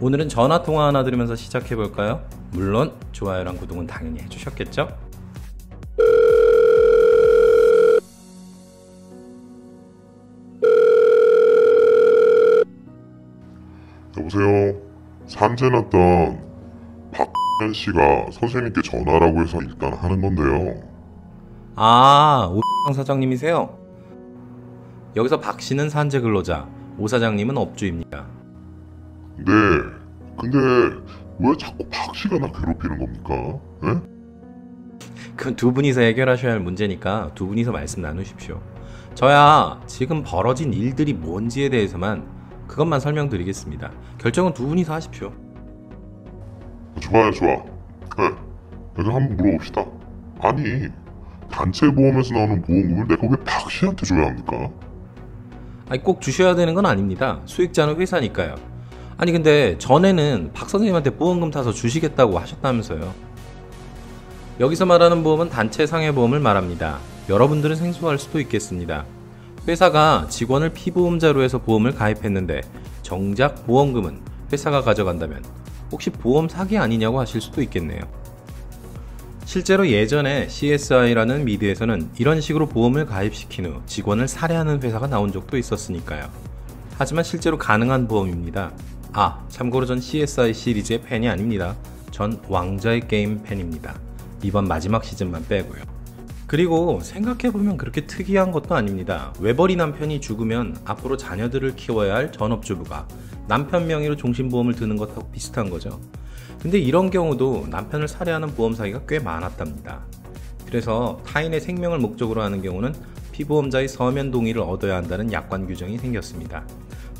오늘은 전화통화 하나 들으면서 시작해볼까요? 물론 좋아요랑 구독은 당연히 해주셨겠죠? 여보세요. 산재 났던 박현 씨가 선생님께 전화라고 해서 일단 하는 건데요. 아, 오 사장님이세요? 여기서 박 씨는 산재 근로자, 오 사장님은 업주입니다. 네. 근데 왜 자꾸 박 씨가 나 괴롭히는 겁니까? 예? 그 두 분이서 해결하셔야 할 문제니까 두 분이서 말씀 나누십시오. 저야 지금 벌어진 일들이 뭔지에 대해서만 그것만 설명드리겠습니다. 결정은 두 분이서 하십시오. 좋아요, 좋아. 네. 내가 한번 물어봅시다. 아니, 단체 보험에서 나오는 보험금을 내가 왜 박 씨한테 줘야 합니까? 아니 꼭 주셔야 되는 건 아닙니다. 수익자는 회사니까요. 아니 근데 전에는 박 선생님한테 보험금 타서 주시겠다고 하셨다면서요. 여기서 말하는 보험은 단체 상해보험을 말합니다. 여러분들은 생소할 수도 있겠습니다. 회사가 직원을 피보험자로 해서 보험을 가입했는데 정작 보험금은 회사가 가져간다면 혹시 보험 사기 아니냐고 하실 수도 있겠네요. 실제로 예전에 CSI라는 미드에서는 이런 식으로 보험을 가입시킨 후 직원을 살해하는 회사가 나온 적도 있었으니까요. 하지만 실제로 가능한 보험입니다. 아, 참고로 전 CSI 시리즈의 팬이 아닙니다. 전 왕좌의 게임 팬입니다. 이번 마지막 시즌만 빼고요. 그리고 생각해보면 그렇게 특이한 것도 아닙니다. 외벌이 남편이 죽으면 앞으로 자녀들을 키워야 할 전업주부가 남편 명의로 종신보험을 드는 것하고 비슷한 거죠. 근데 이런 경우도 남편을 살해하는 보험 사기가 꽤 많았답니다. 그래서 타인의 생명을 목적으로 하는 경우는 피보험자의 서면 동의를 얻어야 한다는 약관 규정이 생겼습니다.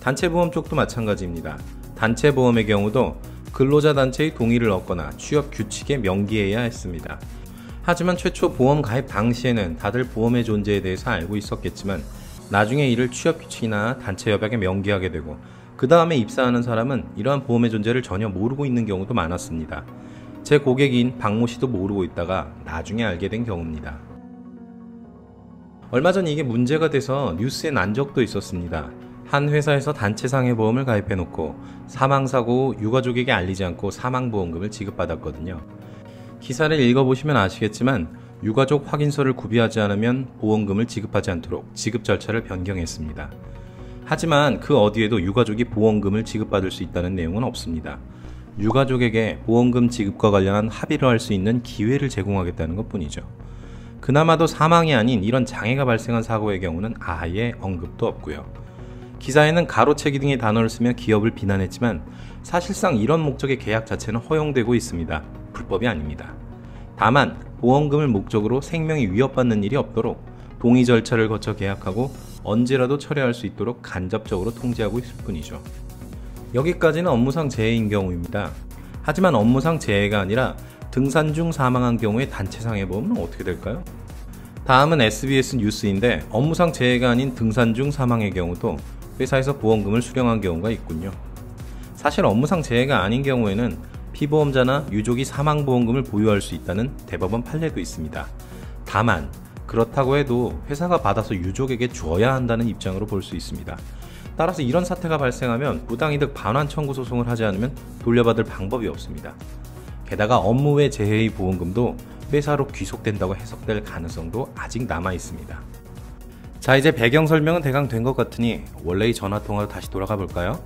단체보험 쪽도 마찬가지입니다. 단체보험의 경우도 근로자 단체의 동의를 얻거나 취업 규칙에 명기해야 했습니다. 하지만 최초 보험 가입 당시에는 다들 보험의 존재에 대해서 알고 있었겠지만 나중에 이를 취업 규칙이나 단체 협약에 명기하게 되고 그 다음에 입사하는 사람은 이러한 보험의 존재를 전혀 모르고 있는 경우도 많았습니다. 제 고객인 박모 씨도 모르고 있다가 나중에 알게 된 경우입니다. 얼마 전 이게 문제가 돼서 뉴스에 난 적도 있었습니다. 한 회사에서 단체 상해보험을 가입해놓고 사망사고 후 유가족에게 알리지 않고 사망보험금을 지급받았거든요. 기사를 읽어보시면 아시겠지만 유가족 확인서를 구비하지 않으면 보험금을 지급하지 않도록 지급 절차를 변경했습니다. 하지만 그 어디에도 유가족이 보험금을 지급받을 수 있다는 내용은 없습니다. 유가족에게 보험금 지급과 관련한 합의를 할 수 있는 기회를 제공하겠다는 것뿐이죠. 그나마도 사망이 아닌 이런 장애가 발생한 사고의 경우는 아예 언급도 없고요. 기사에는 가로채기 등의 단어를 쓰며 기업을 비난했지만 사실상 이런 목적의 계약 자체는 허용되고 있습니다. 불법이 아닙니다. 다만 보험금을 목적으로 생명이 위협받는 일이 없도록 동의 절차를 거쳐 계약하고 언제라도 철회할 수 있도록 간접적으로 통제하고 있을 뿐이죠. 여기까지는 업무상 재해인 경우입니다. 하지만 업무상 재해가 아니라 등산 중 사망한 경우의 단체 상해보험은 어떻게 될까요? 다음은 SBS 뉴스인데 업무상 재해가 아닌 등산 중 사망의 경우도 회사에서 보험금을 수령한 경우가 있군요. 사실 업무상 재해가 아닌 경우에는 피보험자나 유족이 사망보험금을 보유할 수 있다는 대법원 판례도 있습니다. 다만 그렇다고 해도 회사가 받아서 유족에게 줘야 한다는 입장으로 볼 수 있습니다. 따라서 이런 사태가 발생하면 부당이득 반환 청구 소송을 하지 않으면 돌려받을 방법이 없습니다. 게다가 업무 외 재해의 보험금도 회사로 귀속된다고 해석될 가능성도 아직 남아 있습니다. 자, 이제 배경 설명은 대강 된 것 같으니 원래의 전화통화로 다시 돌아가 볼까요?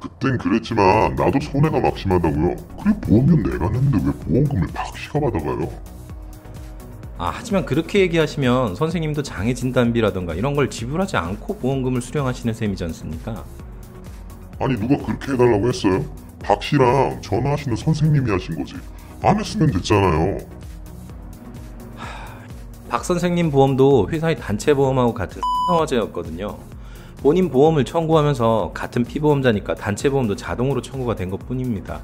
그땐 그랬지만 나도 손해가 막심하다고요. 그리고 보험료 내가 냈는데 왜 보험금을 박 씨가 받아가요? 하지만 그렇게 얘기하시면 선생님도 장애 진단비라던가 이런 걸 지불하지 않고 보험금을 수령하시는 셈이지 않습니까? 아니 누가 그렇게 해달라고 했어요? 박 씨랑 전화하시는 선생님이 하신 거지. 안 했으면 됐잖아요. 박 선생님 보험도 회사의 단체 보험하고 같은 화제였거든요. 본인 보험을 청구하면서 같은 피보험자니까 단체 보험도 자동으로 청구가 된 것 뿐입니다.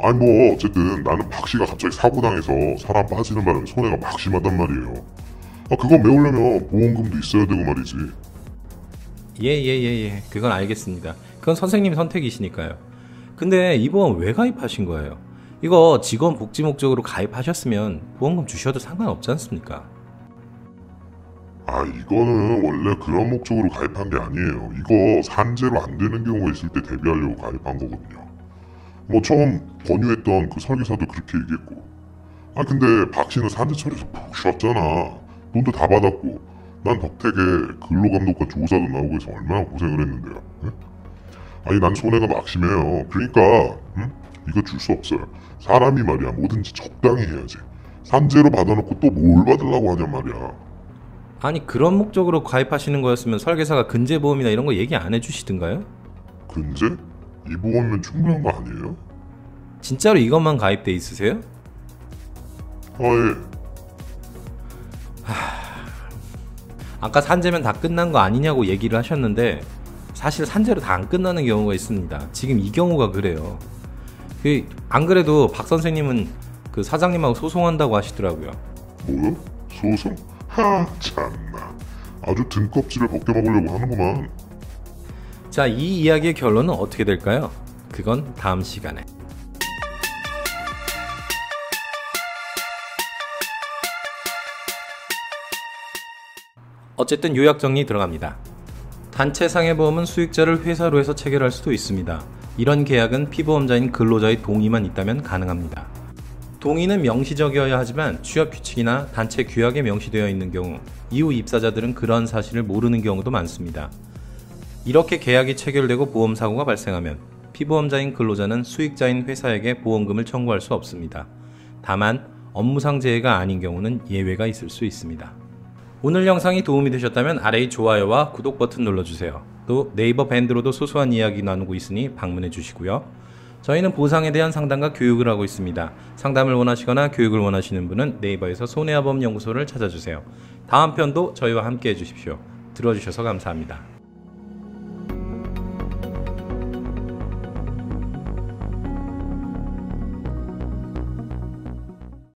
아니 뭐 어쨌든 나는 박 씨가 갑자기 사고당해서 사람 빠지는 바람에 손해가 막심하단 말이에요. 그거 메우려면 보험금도 있어야 되고 말이지. 예. 그건 알겠습니다. 그건 선생님 선택이시니까요. 근데 이 보험 왜 가입하신 거예요? 이거 직원 복지 목적으로 가입하셨으면 보험금 주셔도 상관없지 않습니까? 이거는 원래 그런 목적으로 가입한 게 아니에요. 이거 산재로 안 되는 경우가 있을 때 대비하려고 가입한 거거든요. 뭐 처음 권유했던 그 설계사도 그렇게 얘기했고. 근데 박 씨는 산재 처리에서 푹 쉬었잖아. 돈도 다 받았고. 난 덕택에 근로감독관 조사도 나오고 해서 얼마나 고생을 했는데요. 난 손해가 막심해요. 그러니까 이거 줄 수 없어요. 사람이 말이야 뭐든지 적당히 해야지. 산재로 받아놓고 또 뭘 받으려고 하냔 말이야. 아니 그런 목적으로 가입하시는 거였으면 설계사가 근제보험이나 이런 거 얘기 안 해주시던가요? 근데? 이 보험이면 충분한 거 아니에요? 진짜로 이것만 가입돼 있으세요? 예. 아까 산재면 다 끝난 거 아니냐고 얘기를 하셨는데 사실 산재로 다 안 끝나는 경우가 있습니다. 지금 이 경우가 그래요. 안 그래도 박 선생님은 그 사장님하고 소송한다고 하시더라고요. 뭐요? 소송? 참나. 아주 등껍질을 벗겨먹으려고 하는구만. 자, 이 이야기의 결론은 어떻게 될까요? 그건 다음 시간에. 어쨌든 요약 정리 들어갑니다. 단체 상해보험은 수익자를 회사로 해서 체결할 수도 있습니다. 이런 계약은 피보험자인 근로자의 동의만 있다면 가능합니다. 동의는 명시적이어야 하지만 취업 규칙이나 단체 규약에 명시되어 있는 경우 이후 입사자들은 그런 사실을 모르는 경우도 많습니다. 이렇게 계약이 체결되고 보험사고가 발생하면 피보험자인 근로자는 수익자인 회사에게 보험금을 청구할 수 없습니다. 다만 업무상 재해가 아닌 경우는 예외가 있을 수 있습니다. 오늘 영상이 도움이 되셨다면 아래의 좋아요와 구독 버튼 눌러주세요. 또 네이버 밴드로도 소소한 이야기 나누고 있으니 방문해 주시고요. 저희는 보상에 대한 상담과 교육을 하고 있습니다. 상담을 원하시거나 교육을 원하시는 분은 네이버에서 손해보험연구소를 찾아주세요. 다음 편도 저희와 함께 해주십시오. 들어주셔서 감사합니다.